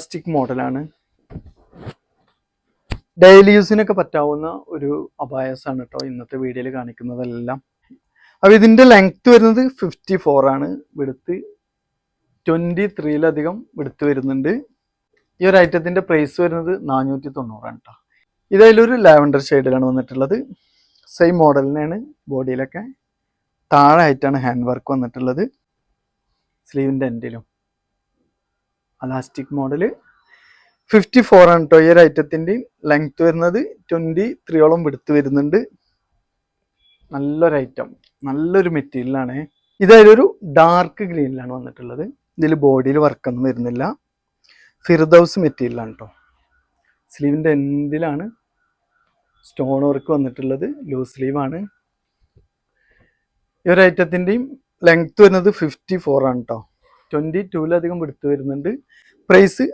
Elastic മോഡലാണ്. Daily യൂസിനൊക്കെ പറ്റാവുന്ന ഒരു അബായസാണ് കേട്ടോ ഇന്നത്തെ വീഡിയോയിൽ കാണിക്കുന്നതെല്ലാം. അപ്പോൾ ഇതിൻ്റെ ലെങ്ത് വരുന്നത് 54 ആണ്, വിടുത്ത് 23-ലധികം വിടുത്ത് വരുന്നുണ്ട്. ഈ ഒരു ഐറ്റത്തിൻ്റെ പ്രൈസ് വരുന്നത് 490 ആണ് കേട്ടോ. ഇതിലൊരു ലാവൻഡർ ഷെയ്ഡിലാണ് വന്നിട്ടുള്ളത്. സെയിം മോഡൽ തന്നെയാണ്. ബോഡിയിലൊക്കെ താഴെ ആയിട്ടാണ് ഹാൻഡ് വർക്ക് വന്നിട്ടുള്ളത്. സ്ലീവിൻ്റെ എൻഡിലും അലാസ്റ്റിക് മോഡൽ 54 ആണ് കേട്ടോ. ഈ ഒരു ഐറ്റത്തിൻ്റെയും ലെങ്ത് വരുന്നത് 23ഓളം വിടുത്ത് വരുന്നുണ്ട്. നല്ലൊരു ഐറ്റം, നല്ലൊരു മെറ്റീരിയലാണ്. ഇതൊരു ഡാർക്ക് ഗ്രീനിലാണ് വന്നിട്ടുള്ളത്. ഇതിൽ ബോഡിയിൽ വർക്കൊന്നും വരുന്നില്ല. ഫിർദൗസ് മെറ്റീരിയലാണ് കേട്ടോ. സ്ലീവിൻ്റെ എൻഡിലാണ് സ്റ്റോൺ വർക്ക് വന്നിട്ടുള്ളത്. ലൂസ് സ്ലീവാണ്. ഈ ഒരു ഐറ്റത്തിൻ്റെയും ലെങ്ത് വരുന്നത് 54 ആണ് കേട്ടോ. 22ലധികം വിടുത്ത് വരുന്നുണ്ട്. പ്രൈസ്